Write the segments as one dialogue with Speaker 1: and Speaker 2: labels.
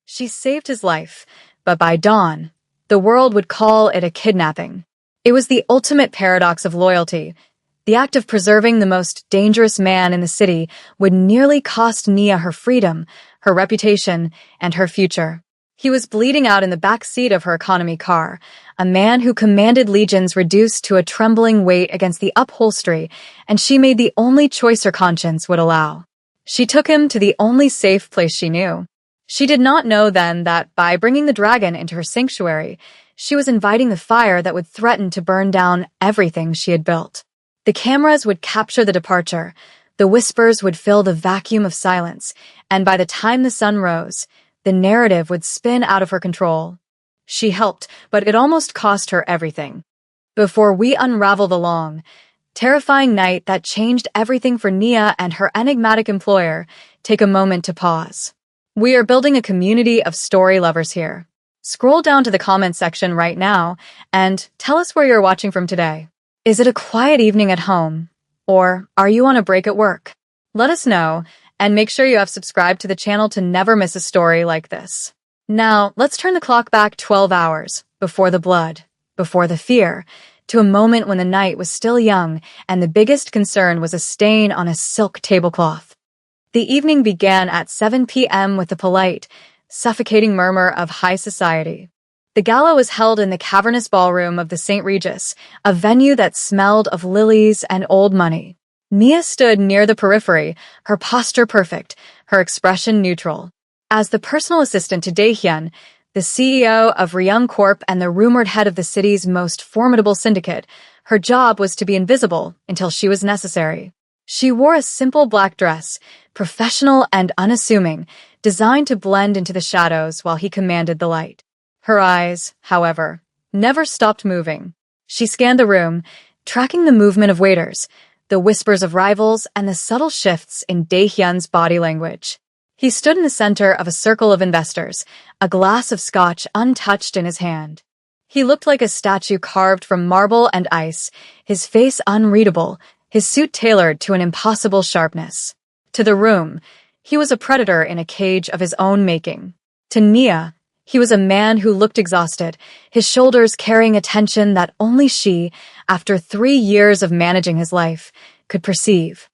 Speaker 1: She saved his life, but by dawn, the world would call it a kidnapping. It was the ultimate paradox of loyalty. The act of preserving the most dangerous man in the city would nearly cost Nia her freedom, her reputation, and her future. He was bleeding out in the back seat of her economy car, a man who commanded legions reduced to a trembling weight against the upholstery, and she made the only choice her conscience would allow. She took him to the only safe place she knew. She did not know then that by bringing the dragon into her sanctuary, she was inviting the fire that would threaten to burn down everything she had built. The cameras would capture the departure, the whispers would fill the vacuum of silence, and by the time the sun rose, the narrative would spin out of her control. She helped, but it almost cost her everything. Before we unravel the long, terrifying night that changed everything for Nia and her enigmatic employer, take a moment to pause. We are building a community of story lovers here. Scroll down to the comments section right now and tell us where you're watching from today. Is it a quiet evening at home? Or are you on a break at work? Let us know, and make sure you have subscribed to the channel to never miss a story like this. Now, let's turn the clock back 12 hours, before the blood, before the fear, to a moment when the night was still young and the biggest concern was a stain on a silk tablecloth. The evening began at 7 p.m. with the polite, suffocating murmur of high society. The gala was held in the cavernous ballroom of the St. Regis, a venue that smelled of lilies and old money. Nia stood near the periphery, her posture perfect, her expression neutral. As the personal assistant to Daehyun, the CEO of Ryung Corp and the rumored head of the city's most formidable syndicate, her job was to be invisible until she was necessary. She wore a simple black dress, professional and unassuming, designed to blend into the shadows while he commanded the light. Her eyes, however, never stopped moving. She scanned the room, tracking the movement of waiters, the whispers of rivals, and the subtle shifts in Daehyun's body language. He stood in the center of a circle of investors, a glass of scotch untouched in his hand. He looked like a statue carved from marble and ice, his face unreadable, his suit tailored to an impossible sharpness. To the room, he was a predator in a cage of his own making. To Nia, he was a man who looked exhausted, his shoulders carrying a tension that only she, after 3 years of managing his life, could perceive.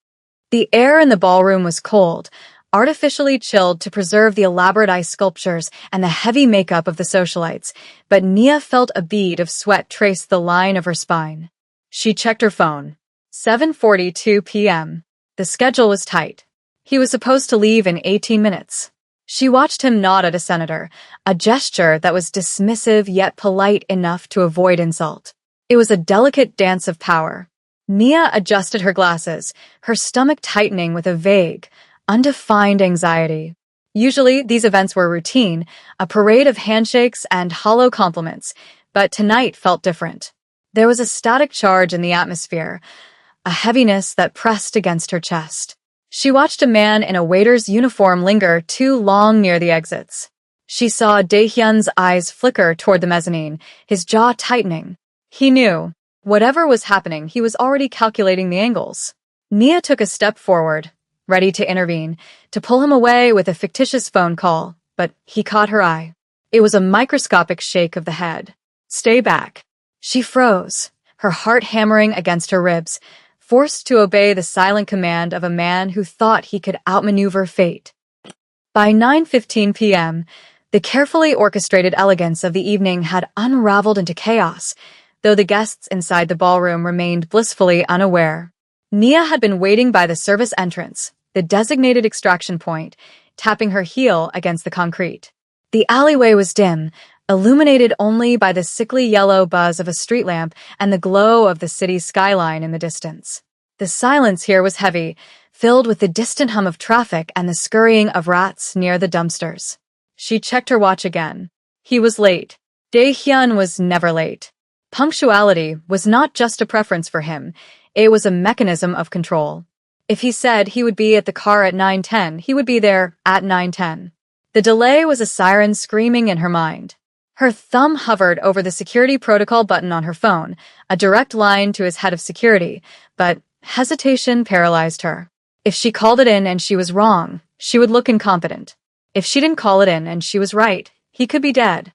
Speaker 1: The air in the ballroom was cold, artificially chilled to preserve the elaborate ice sculptures and the heavy makeup of the socialites, but Nia felt a bead of sweat trace the line of her spine. She checked her phone. 7:42 p.m. The schedule was tight. He was supposed to leave in 18 minutes. She watched him nod at a senator, a gesture that was dismissive yet polite enough to avoid insult. It was a delicate dance of power. Nia adjusted her glasses, her stomach tightening with a vague, undefined anxiety. Usually, these events were routine, a parade of handshakes and hollow compliments, but tonight felt different. There was a static charge in the atmosphere, a heaviness that pressed against her chest. She watched a man in a waiter's uniform linger too long near the exits. She saw Daehyun's eyes flicker toward the mezzanine, his jaw tightening. He knew. Whatever was happening, he was already calculating the angles. Nia took a step forward, ready to intervene, to pull him away with a fictitious phone call, but he caught her eye. It was a microscopic shake of the head. "Stay back." She froze, her heart hammering against her ribs, forced to obey the silent command of a man who thought he could outmaneuver fate. By 9:15 p.m., the carefully orchestrated elegance of the evening had unraveled into chaos, though the guests inside the ballroom remained blissfully unaware. Nia had been waiting by the service entrance, the designated extraction point, tapping her heel against the concrete. The alleyway was dim, illuminated only by the sickly yellow buzz of a street lamp and the glow of the city's skyline in the distance. The silence here was heavy, filled with the distant hum of traffic and the scurrying of rats near the dumpsters. She checked her watch again. He was late. Daehyun was never late. Punctuality was not just a preference for him, it was a mechanism of control. If he said he would be at the car at 9:10, he would be there at 9:10. The delay was a siren screaming in her mind. Her thumb hovered over the security protocol button on her phone, a direct line to his head of security, but hesitation paralyzed her. If she called it in and she was wrong, she would look incompetent. If she didn't call it in, and she was right, he could be dead.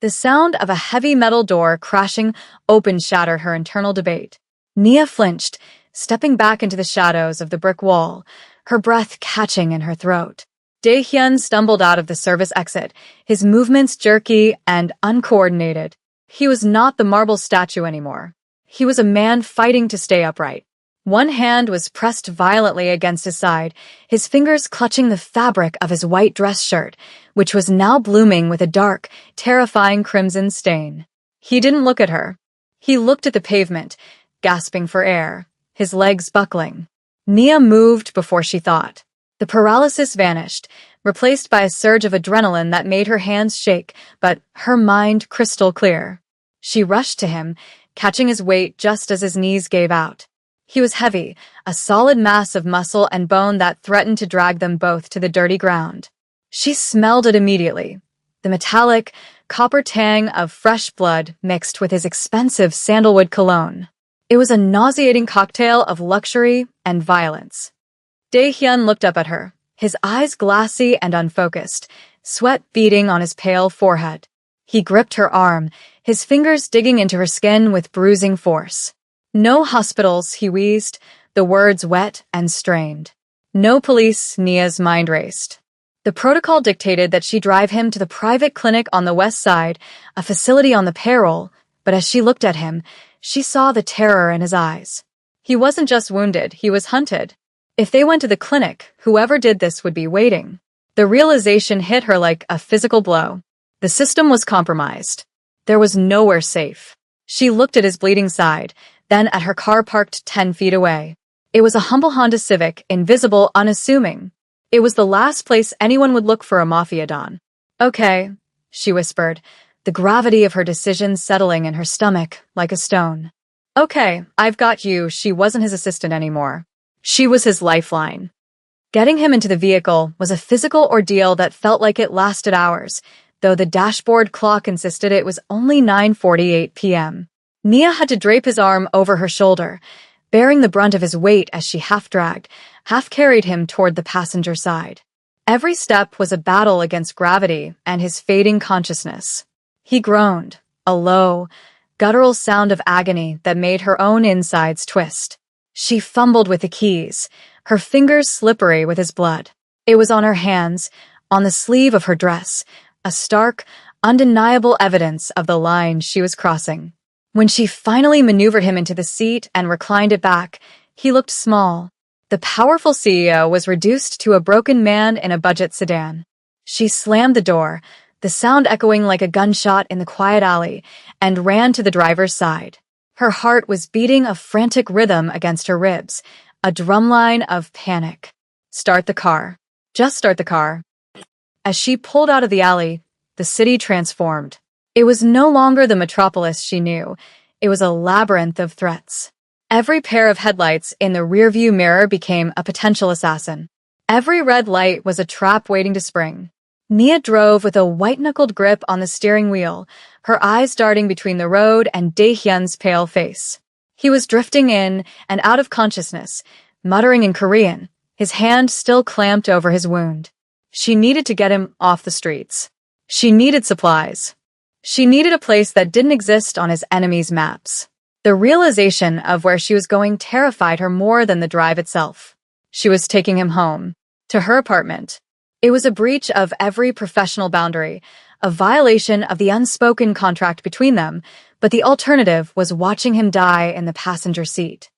Speaker 1: The sound of a heavy metal door crashing open shattered her internal debate. Nia flinched, stepping back into the shadows of the brick wall, her breath catching in her throat. Dae-hyun stumbled out of the service exit, his movements jerky and uncoordinated. He was not the marble statue anymore. He was a man fighting to stay upright. One hand was pressed violently against his side, his fingers clutching the fabric of his white dress shirt, which was now blooming with a dark, terrifying crimson stain. He didn't look at her. He looked at the pavement, gasping for air, his legs buckling. Nia moved before she thought. The paralysis vanished, replaced by a surge of adrenaline that made her hands shake, but her mind crystal clear. She rushed to him, catching his weight just as his knees gave out. He was heavy, a solid mass of muscle and bone that threatened to drag them both to the dirty ground. She smelled it immediately. The metallic, copper tang of fresh blood mixed with his expensive sandalwood cologne. It was a nauseating cocktail of luxury and violence. Dae-hyun looked up at her, his eyes glassy and unfocused, sweat beading on his pale forehead. He gripped her arm, his fingers digging into her skin with bruising force. No hospitals, he wheezed, the words wet and strained. No police, Nia's mind raced. The protocol dictated that she drive him to the private clinic on the west side, a facility on the payroll, but as she looked at him, she saw the terror in his eyes. He wasn't just wounded, he was hunted. If they went to the clinic, whoever did this would be waiting. The realization hit her like a physical blow. The system was compromised. There was nowhere safe. She looked at his bleeding side, then at her car parked 10 feet away. It was a humble Honda Civic, invisible, unassuming. It was the last place anyone would look for a Mafia Don. Okay, she whispered, the gravity of her decision settling in her stomach like a stone. Okay, I've got you. She wasn't his assistant anymore. She was his lifeline. Getting him into the vehicle was a physical ordeal that felt like it lasted hours, though the dashboard clock insisted it was only 9:48 p.m. Nia had to drape his arm over her shoulder, bearing the brunt of his weight as she half-dragged, half-carried him toward the passenger side. Every step was a battle against gravity and his fading consciousness. He groaned, a low, guttural sound of agony that made her own insides twist. She fumbled with the keys, her fingers slippery with his blood. It was on her hands, on the sleeve of her dress, a stark, undeniable evidence of the line she was crossing. When she finally maneuvered him into the seat and reclined it back, he looked small. The powerful CEO was reduced to a broken man in a budget sedan. She slammed the door, the sound echoing like a gunshot in the quiet alley, and ran to the driver's side. Her heart was beating a frantic rhythm against her ribs, a drumline of panic. Start the car. Just start the car. As she pulled out of the alley, the city transformed. It was no longer the metropolis she knew. It was a labyrinth of threats. Every pair of headlights in the rearview mirror became a potential assassin. Every red light was a trap waiting to spring. Nia drove with a white-knuckled grip on the steering wheel, her eyes darting between the road and Dae-hyun's pale face. He was drifting in and out of consciousness, muttering in Korean, his hand still clamped over his wound. She needed to get him off the streets. She needed supplies. She needed a place that didn't exist on his enemy's maps. The realization of where she was going terrified her more than the drive itself. She was taking him home, to her apartment. It was a breach of every professional boundary, a violation of the unspoken contract between them, but the alternative was watching him die in the passenger seat.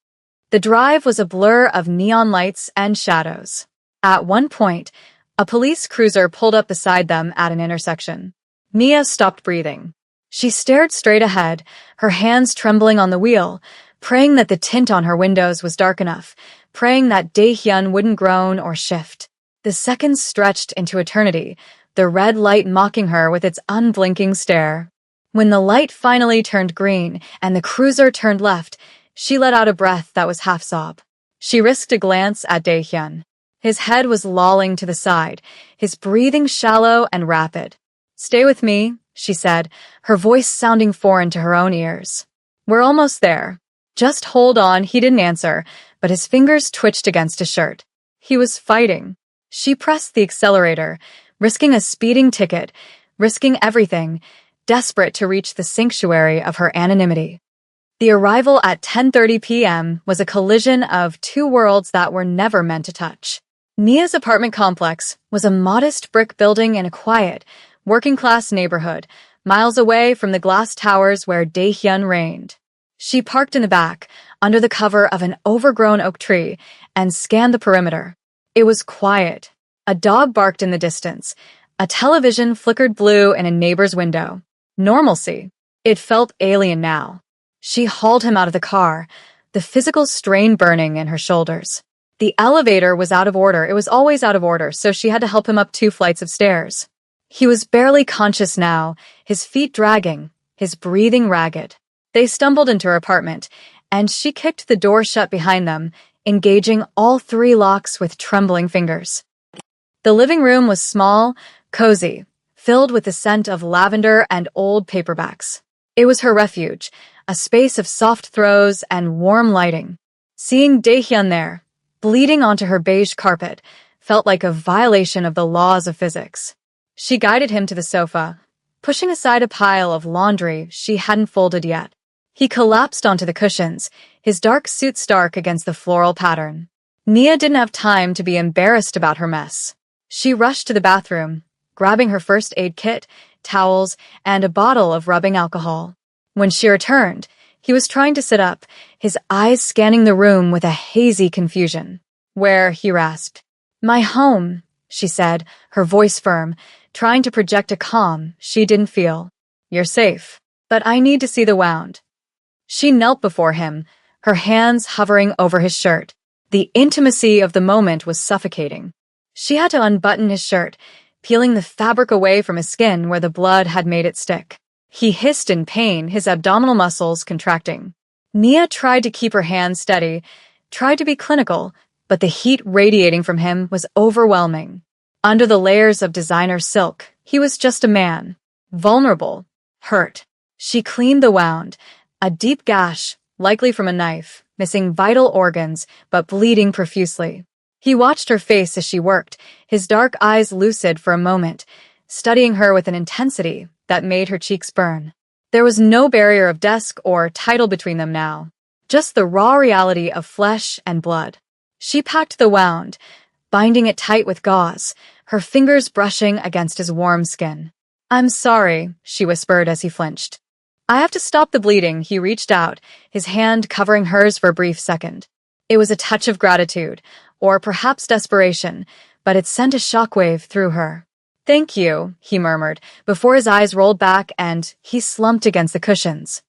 Speaker 1: The drive was a blur of neon lights and shadows. At one point, a police cruiser pulled up beside them at an intersection. Nia stopped breathing. She stared straight ahead, her hands trembling on the wheel, praying that the tint on her windows was dark enough, praying that Dae-hyun wouldn't groan or shift. The seconds stretched into eternity, the red light mocking her with its unblinking stare. When the light finally turned green and the cruiser turned left, she let out a breath that was half-sob. She risked a glance at Dae-hyun. His head was lolling to the side, his breathing shallow and rapid. "Stay with me," she said, her voice sounding foreign to her own ears. "We're almost there. Just hold on." He didn't answer, but his fingers twitched against his shirt. He was fighting. She pressed the accelerator, risking a speeding ticket, risking everything, desperate to reach the sanctuary of her anonymity. The arrival at 10:30 p.m. was a collision of two worlds that were never meant to touch. Nia's apartment complex was a modest brick building in a quiet, working-class neighborhood, miles away from the glass towers where Daehyun reigned. She parked in the back, under the cover of an overgrown oak tree, and scanned the perimeter. It was quiet. A dog barked in the distance. A television flickered blue in a neighbor's window. Normalcy. It felt alien now. She hauled him out of the car, the physical strain burning in her shoulders. The elevator was out of order. It was always out of order, so she had to help him up 2 flights of stairs. He was barely conscious now, his feet dragging, his breathing ragged. They stumbled into her apartment, and she kicked the door shut behind them, engaging all 3 locks with trembling fingers. The living room was small, cozy, filled with the scent of lavender and old paperbacks. It was her refuge, a space of soft throws and warm lighting. Seeing Daehyun there, bleeding onto her beige carpet, felt like a violation of the laws of physics. She guided him to the sofa, pushing aside a pile of laundry she hadn't folded yet. He collapsed onto the cushions, his dark suit stark against the floral pattern. Nia didn't have time to be embarrassed about her mess. She rushed to the bathroom, grabbing her first aid kit, towels, and a bottle of rubbing alcohol. When she returned, he was trying to sit up, his eyes scanning the room with a hazy confusion. "Where?" he rasped. "My home," she said, her voice firm, trying to project a calm she didn't feel. "You're safe, but I need to see the wound." She knelt before him, her hands hovering over his shirt. The intimacy of the moment was suffocating. She had to unbutton his shirt, peeling the fabric away from his skin where the blood had made it stick. He hissed in pain, his abdominal muscles contracting. Nia tried to keep her hands steady, tried to be clinical, but the heat radiating from him was overwhelming. Under the layers of designer silk, he was just a man. Vulnerable. Hurt. She cleaned the wound. A deep gash, likely from a knife, missing vital organs, but bleeding profusely. He watched her face as she worked, his dark eyes lucid for a moment, studying her with an intensity that made her cheeks burn. There was no barrier of desk or title between them now, just the raw reality of flesh and blood. She packed the wound, binding it tight with gauze, her fingers brushing against his warm skin. "I'm sorry," she whispered as he flinched. "I have to stop the bleeding." He reached out, his hand covering hers for a brief second. It was a touch of gratitude, or perhaps desperation, but it sent a shockwave through her. "Thank you," he murmured, before his eyes rolled back and he slumped against the cushions.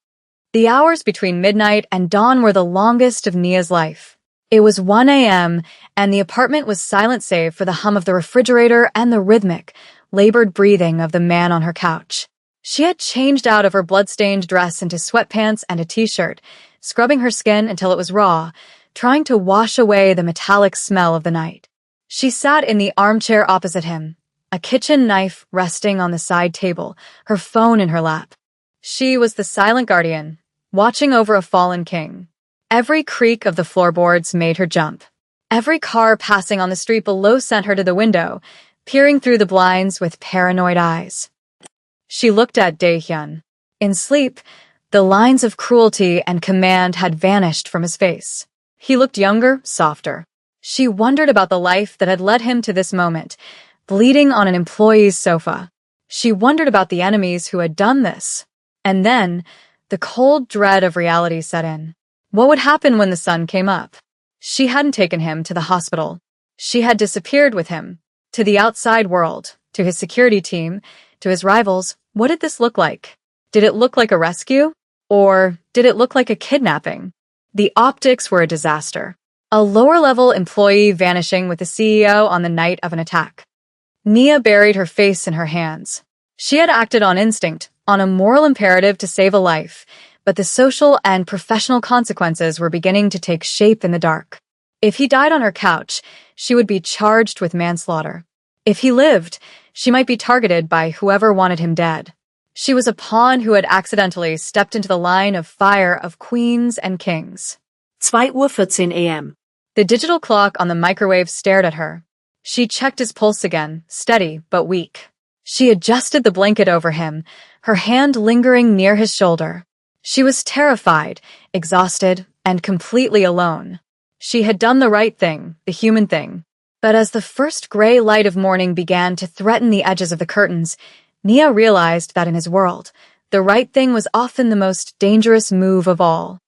Speaker 1: The hours between midnight and dawn were the longest of Nia's life. It was 1 a.m., and the apartment was silent save for the hum of the refrigerator and the rhythmic, labored breathing of the man on her couch. She had changed out of her blood-stained dress into sweatpants and a t-shirt, scrubbing her skin until it was raw, trying to wash away the metallic smell of the night. She sat in the armchair opposite him, a kitchen knife resting on the side table, her phone in her lap. She was the silent guardian, watching over a fallen king. Every creak of the floorboards made her jump. Every car passing on the street below sent her to the window, peering through the blinds with paranoid eyes. She looked at Daehyun. In sleep, the lines of cruelty and command had vanished from his face. He looked younger, softer. She wondered about the life that had led him to this moment, bleeding on an employee's sofa. She wondered about the enemies who had done this. And then, the cold dread of reality set in. What would happen when the sun came up? She hadn't taken him to the hospital. She had disappeared with him, to the outside world, to his security team, to his rivals. What did this look like? Did it look like a rescue? Or did it look like a kidnapping? The optics were a disaster. A lower-level employee vanishing with the CEO on the night of an attack. Nia buried her face in her hands. She had acted on instinct, on a moral imperative to save a life, but the social and professional consequences were beginning to take shape in the dark. If he died on her couch, she would be charged with manslaughter. If he lived, she might be targeted by whoever wanted him dead. She was a pawn who had accidentally stepped into the line of fire of queens and kings.
Speaker 2: 2:14 a.m.
Speaker 1: The digital clock on the microwave stared at her. She checked his pulse again, steady but weak. She adjusted the blanket over him, her hand lingering near his shoulder. She was terrified, exhausted, and completely alone. She had done the right thing, the human thing. But as the first gray light of morning began to threaten the edges of the curtains, Nia realized that in his world, the right thing was often the most dangerous move of all.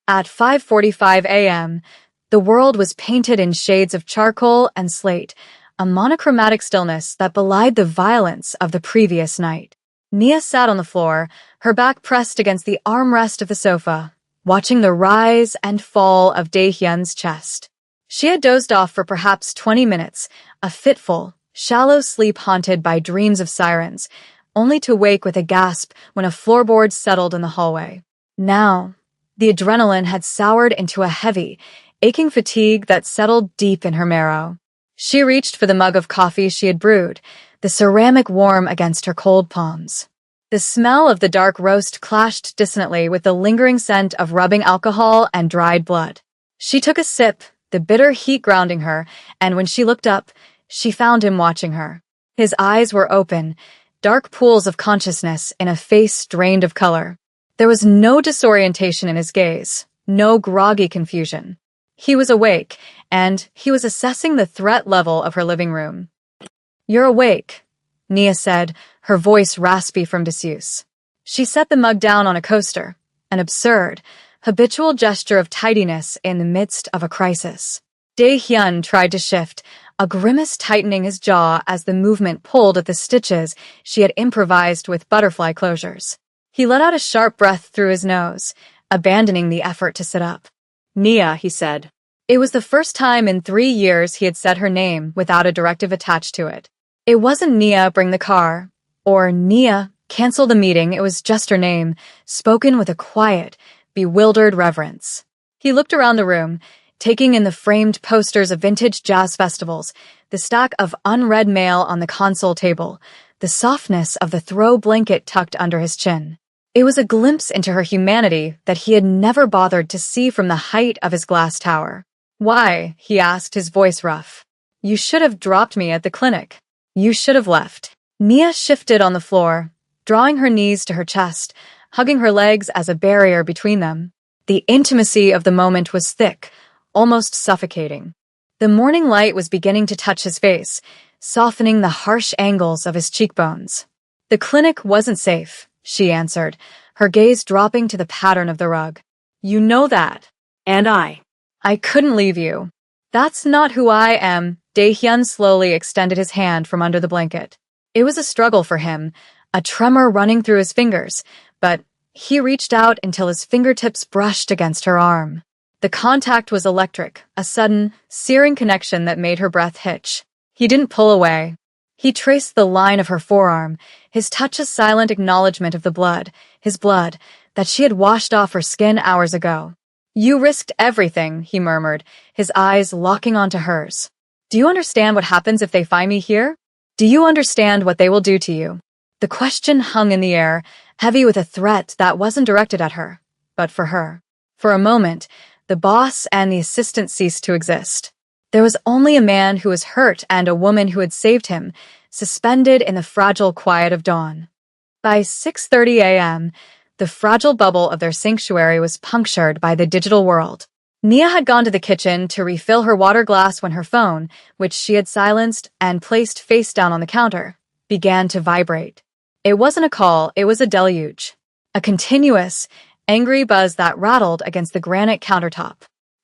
Speaker 1: At 5:45 a.m., the world was painted in shades of charcoal and slate, a monochromatic stillness that belied the violence of the previous night. Nia sat on the floor, her back pressed against the armrest of the sofa, watching the rise and fall of Dae-hyun's chest. She had dozed off for perhaps 20 minutes, a fitful, shallow sleep haunted by dreams of sirens, only to wake with a gasp when a floorboard settled in the hallway. Now, the adrenaline had soured into a heavy, aching fatigue that settled deep in her marrow. She reached for the mug of coffee she had brewed, the ceramic warm against her cold palms. The smell of the dark roast clashed dissonantly with the lingering scent of rubbing alcohol and dried blood. She took a sip, the bitter heat grounding her, and when she looked up, she found him watching her. His eyes were open, dark pools of consciousness in a face drained of color. There was no disorientation in his gaze, no groggy confusion. He was awake, and he was assessing the threat level of her living room. "You're awake," Nia said, her voice raspy from disuse. She set the mug down on a coaster, an absurd, habitual gesture of tidiness in the midst of a crisis. Dae-hyun tried to shift, a grimace tightening his jaw as the movement pulled at the stitches she had improvised with butterfly closures. He let out a sharp breath through his nose, abandoning the effort to sit up. "Nia," he said. It was the first time in 3 years he had said her name without a directive attached to it. It wasn't "Nia, bring the car," or "Nia, cancel the meeting." It was just her name, spoken with a quiet, bewildered reverence. He looked around the room, taking in the framed posters of vintage jazz festivals, the stack of unread mail on the console table, the softness of the throw blanket tucked under his chin. It was a glimpse into her humanity that he had never bothered to see from the height of his glass tower. "Why?" he asked, his voice rough. "You should have dropped me at the clinic. You should have left." Nia shifted on the floor, drawing her knees to her chest, hugging her legs as a barrier between them. The intimacy of the moment was thick, almost suffocating. The morning light was beginning to touch his face, softening the harsh angles of his cheekbones. "The clinic wasn't safe," she answered, her gaze dropping to the pattern of the rug. "You know that. And I couldn't leave you." "That's not who I am." Dae-hyun slowly extended his hand from under the blanket. It was a struggle for him, a tremor running through his fingers, but he reached out until his fingertips brushed against her arm. The contact was electric, a sudden, searing connection that made her breath hitch. He didn't pull away. He traced the line of her forearm, his touch a silent acknowledgement of the blood, his blood, that she had washed off her skin hours ago. "You risked everything," he murmured, his eyes locking onto hers. "Do you understand what happens if they find me here? Do you understand what they will do to you?" The question hung in the air, heavy with a threat that wasn't directed at her, but for her. For a moment, the boss and the assistant ceased to exist. There was only a man who was hurt and a woman who had saved him, suspended in the fragile quiet of dawn. By 6:30 a.m., the fragile bubble of their sanctuary was punctured by the digital world. Nia had gone to the kitchen to refill her water glass when her phone, which she had silenced and placed face down on the counter, began to vibrate. It wasn't a call, it was a deluge. A continuous, angry buzz that rattled against the granite countertop.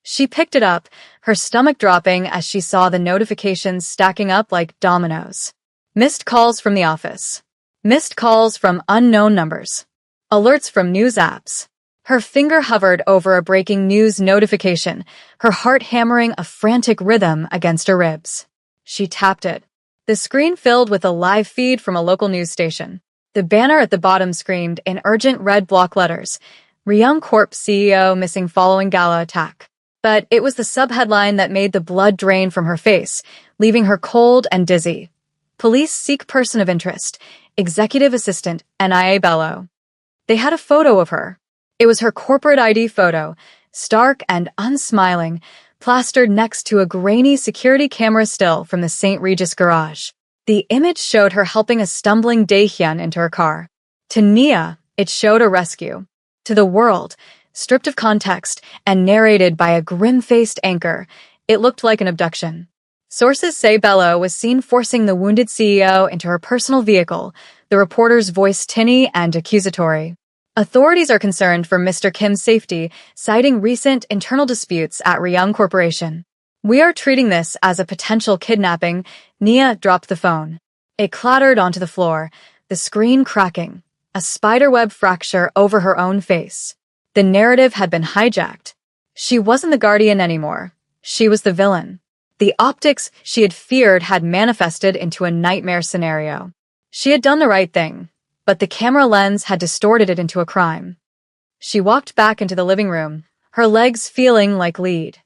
Speaker 1: She picked it up, her stomach dropping as she saw the notifications stacking up like dominoes. Missed calls from the office. Missed calls from unknown numbers. Alerts from news apps. Her finger hovered over a breaking news notification, her heart hammering a frantic rhythm against her ribs. She tapped it. The screen filled with a live feed from a local news station. The banner at the bottom screamed in urgent red block letters, "Ryung Corp CEO missing following gala attack." But it was the subheadline that made the blood drain from her face, leaving her cold and dizzy. "Police seek person of interest. Executive Assistant Nia Bello." They had a photo of her. It was her corporate ID photo, stark and unsmiling, plastered next to a grainy security camera still from the St. Regis garage. The image showed her helping a stumbling Dae-hyun into her car. To Nia, it showed a rescue. To the world, stripped of context and narrated by a grim-faced anchor, it looked like an abduction. Sources say Bello was seen forcing the wounded CEO into her personal vehicle, the reporter's voice tinny and accusatory. Authorities are concerned for Mr. Kim's safety, citing recent internal disputes at Ryung Corporation. We are treating this as a potential kidnapping. Nia dropped the phone. It clattered onto the floor, the screen cracking, a spiderweb fracture over her own face. The narrative had been hijacked. She wasn't the guardian anymore. She was the villain. The optics she had feared had manifested into a nightmare scenario. She had done the right thing, but the camera lens had distorted it into a crime. She walked back into the living room, her legs feeling like lead.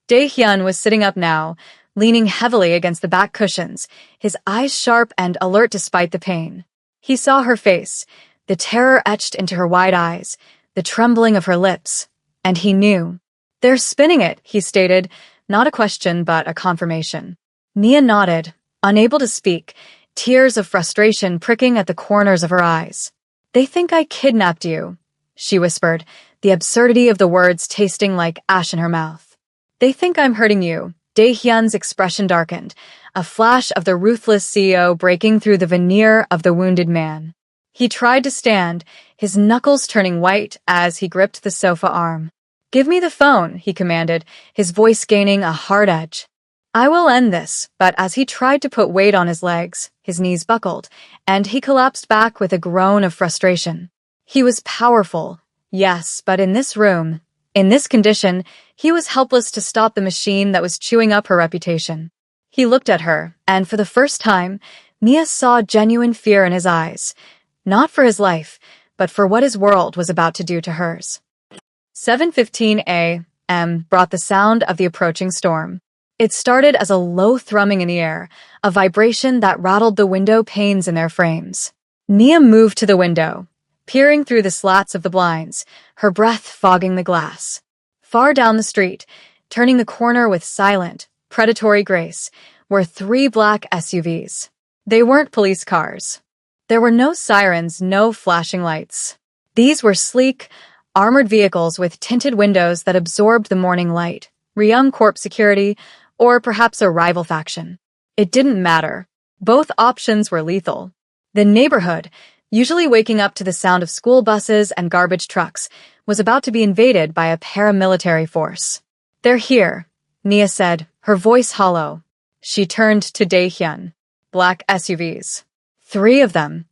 Speaker 1: Dae-hyun was sitting up now, leaning heavily against the back cushions, his eyes sharp and alert despite the pain. He saw her face, the terror etched into her wide eyes, the trembling of her lips, and he knew. "They're spinning it," he stated, not a question but a confirmation. Nia nodded, unable to speak, tears of frustration pricking at the corners of her eyes. "They think I kidnapped you," she whispered, the absurdity of the words tasting like ash in her mouth. "They think I'm hurting you." Dae-hyun's expression darkened, a flash of the ruthless CEO breaking through the veneer of the wounded man. He tried to stand, his knuckles turning white as he gripped the sofa arm. "Give me the phone," he commanded, his voice gaining a hard edge. "I will end this," but as he tried to put weight on his legs, his knees buckled, and he collapsed back with a groan of frustration. He was powerful, yes, but in this room, in this condition, he was helpless to stop the machine that was chewing up her reputation. He looked at her, and for the first time, Nia saw genuine fear in his eyes, not for his life, but for what his world was about to do to hers. 7:15 a.m. brought the sound of the approaching storm. It started as a low thrumming in the air, a vibration that rattled the window panes in their frames. Nia moved to the window, peering through the slats of the blinds, her breath fogging the glass. Far down the street, turning the corner with silent, predatory grace, were 3 black SUVs. They weren't police cars. There were no sirens, no flashing lights. These were sleek, armored vehicles with tinted windows that absorbed the morning light, Ryung Corp security, or perhaps a rival faction. It didn't matter. Both options were lethal. The neighborhood, usually waking up to the sound of school buses and garbage trucks, was about to be invaded by a paramilitary force. "They're here," Nia said, her voice hollow. She turned to Dae-hyun. "Black SUVs. 3 of them."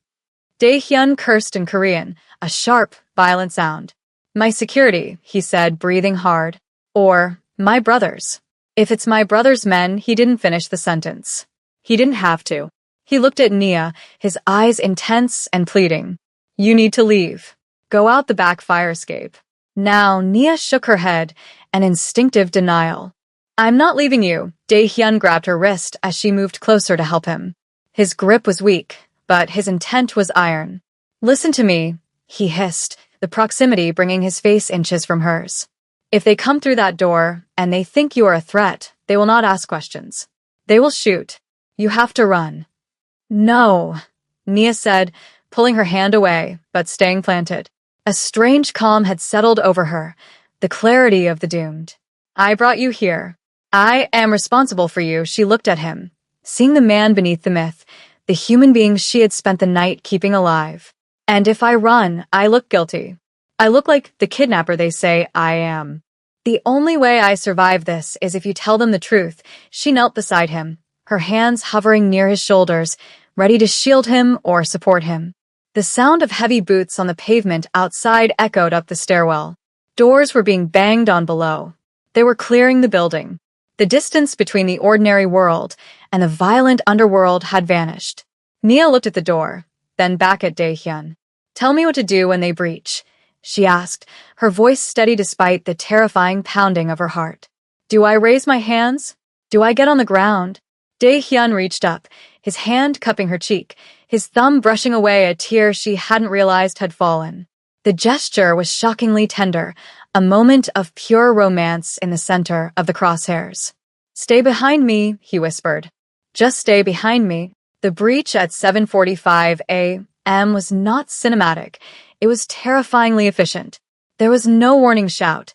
Speaker 1: Dae-hyun cursed in Korean, a sharp, violent sound. "My security," he said, breathing hard. Or, "my brothers." If it's my brother's men, he didn't finish the sentence. He didn't have to. He looked at Nia, his eyes intense and pleading. "You need to leave. Go out the back fire escape." Now, Nia shook her head, an instinctive denial. "I'm not leaving you." Dae-hyun grabbed her wrist as she moved closer to help him. His grip was weak, but his intent was iron. "Listen to me," he hissed, the proximity bringing his face inches from hers. "If they come through that door, and they think you are a threat, they will not ask questions. They will shoot. You have to run." "No," Nia said, pulling her hand away, but staying planted. A strange calm had settled over her, the clarity of the doomed. "I brought you here. I am responsible for you." She looked at him, seeing the man beneath the myth, the human being she had spent the night keeping alive. "And if I run, I look guilty. I look like the kidnapper they say I am. The only way I survive this is if you tell them the truth." She knelt beside him, her hands hovering near his shoulders, ready to shield him or support him. The sound of heavy boots on the pavement outside echoed up the stairwell. Doors were being banged on below. They were clearing the building. The distance between the ordinary world and the violent underworld had vanished. Nia looked at the door, then back at Dae-hyun. "Tell me what to do when they breach," she asked, her voice steady despite the terrifying pounding of her heart. "Do I raise my hands? Do I get on the ground?" Dae-hyun reached up, his hand cupping her cheek, his thumb brushing away a tear she hadn't realized had fallen. The gesture was shockingly tender, a moment of pure romance in the center of the crosshairs. "Stay behind me," he whispered. "Just stay behind me." The breach at 7:45 a.m. was not cinematic. It was terrifyingly efficient. There was no warning shout,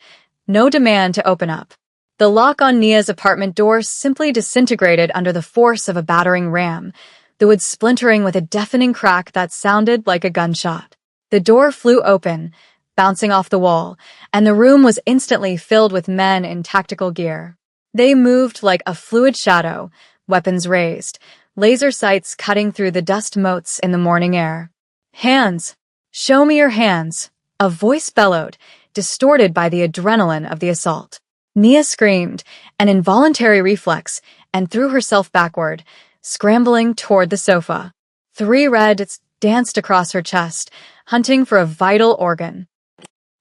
Speaker 1: no demand to open up. The lock on Nia's apartment door simply disintegrated under the force of a battering ram, the wood splintering with a deafening crack that sounded like a gunshot. The door flew open, bouncing off the wall, and the room was instantly filled with men in tactical gear. They moved like a fluid shadow, weapons raised, laser sights cutting through the dust motes in the morning air. "Hands! Show me your hands!" A voice bellowed, distorted by the adrenaline of the assault. Nia screamed, an involuntary reflex, and threw herself backward, scrambling toward the sofa. 3 reds danced across her chest, hunting for a vital organ.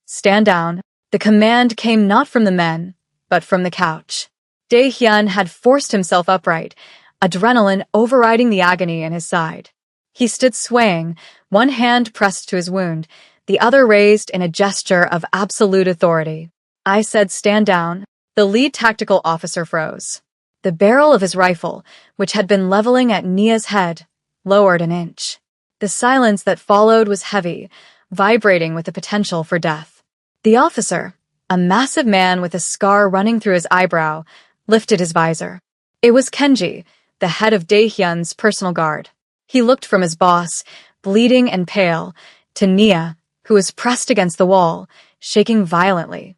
Speaker 1: "Stand down." The command came not from the men, but from the couch. Dae-hyun had forced himself upright, adrenaline overriding the agony in his side. He stood swaying, one hand pressed to his wound, the other raised in a gesture of absolute authority. "I said stand down." The lead tactical officer froze. The barrel of his rifle, which had been leveling at Nia's head, lowered an inch. The silence that followed was heavy, vibrating with the potential for death. The officer, a massive man with a scar running through his eyebrow, lifted his visor. It was Kenji, the head of Dae-hyun's personal guard. He looked from his boss, bleeding and pale, to Nia, who was pressed against the wall, shaking violently.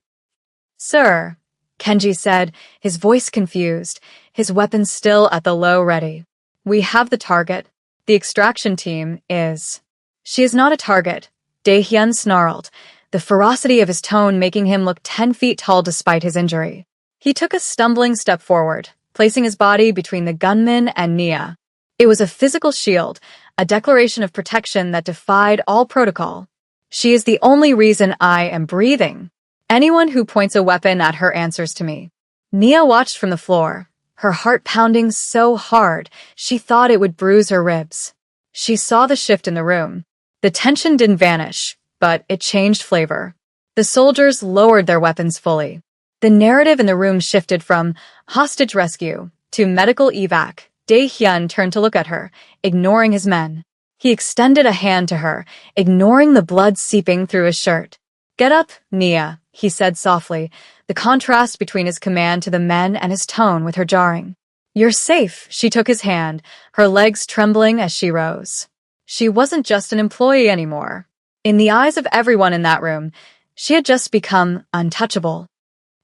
Speaker 1: "Sir," Kenji said, his voice confused, his weapon still at the low ready. "We have the target. The extraction team is." "She is not a target," Dae-hyun snarled, the ferocity of his tone making him look 10 feet tall despite his injury. He took a stumbling step forward, placing his body between the gunman and Nia. It was a physical shield, a declaration of protection that defied all protocol. "She is the only reason I am breathing. Anyone who points a weapon at her answers to me." Nia watched from the floor, her heart pounding so hard she thought it would bruise her ribs. She saw the shift in the room. The tension didn't vanish, but it changed flavor. The soldiers lowered their weapons fully. The narrative in the room shifted from hostage rescue to medical evac. Dae-hyun turned to look at her, ignoring his men. He extended a hand to her, ignoring the blood seeping through his shirt. "Get up, Nia," he said softly, the contrast between his command to the men and his tone with her jarring. "You're safe." She took his hand, her legs trembling as she rose. She wasn't just an employee anymore. In the eyes of everyone in that room, she had just become untouchable.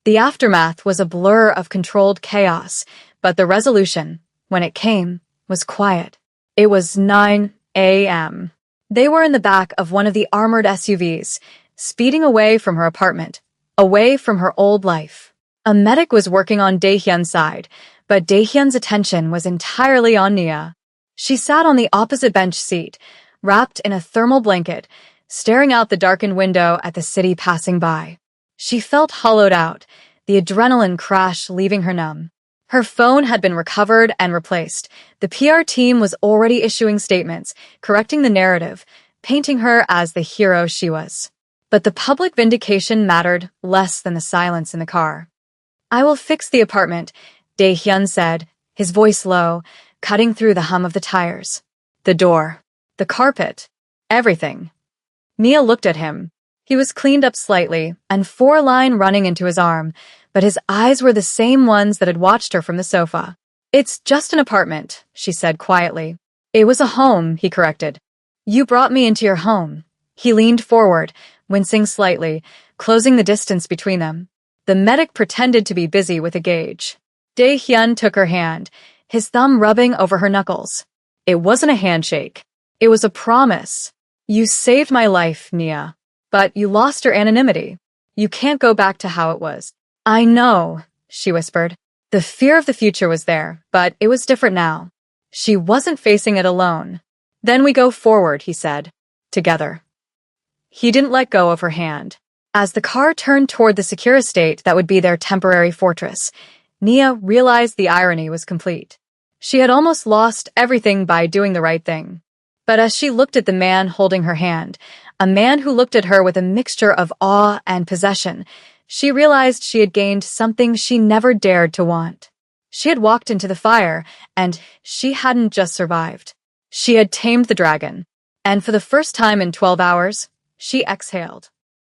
Speaker 1: The aftermath was a blur of controlled chaos, but the resolution, when it came, was quiet. It was 9 a.m. They were in the back of one of the armored SUVs, speeding away from her apartment, away from her old life. A medic was working on Dae-hyun's side, but Dae-hyun's attention was entirely on Nia. She sat on the opposite bench seat, wrapped in a thermal blanket, staring out the darkened window at the city passing by. She felt hollowed out, the adrenaline crash leaving her numb. Her phone had been recovered and replaced. The PR team was already issuing statements, correcting the narrative, painting her as the hero she was. But the public vindication mattered less than the silence in the car. "I will fix the apartment," Dae-hyun said, his voice low, cutting through the hum of the tires. "The door, the carpet, everything." Nia looked at him. He was cleaned up slightly, and 4-line running into his arm, but his eyes were the same ones that had watched her from the sofa. "It's just an apartment," she said quietly. "It was a home," he corrected. "You brought me into your home." He leaned forward, wincing slightly, closing the distance between them. The medic pretended to be busy with a gauge. Dae-hyun took her hand, his thumb rubbing over her knuckles. It wasn't a handshake. It was a promise. "You saved my life, Nia. But you lost your anonymity. You can't go back to how it was." "I know," she whispered. The fear of the future was there, but it was different now. She wasn't facing it alone. "Then we go forward," he said. "Together." He didn't let go of her hand. As the car turned toward the secure estate that would be their temporary fortress, Nia realized the irony was complete. She had almost lost everything by doing the right thing. But as she looked at the man holding her hand, a man who looked at her with a mixture of awe and possession. She realized she had gained something she never dared to want. She had walked into the fire, and she hadn't just survived. She had tamed the dragon, and for the first time in 12 hours, she exhaled.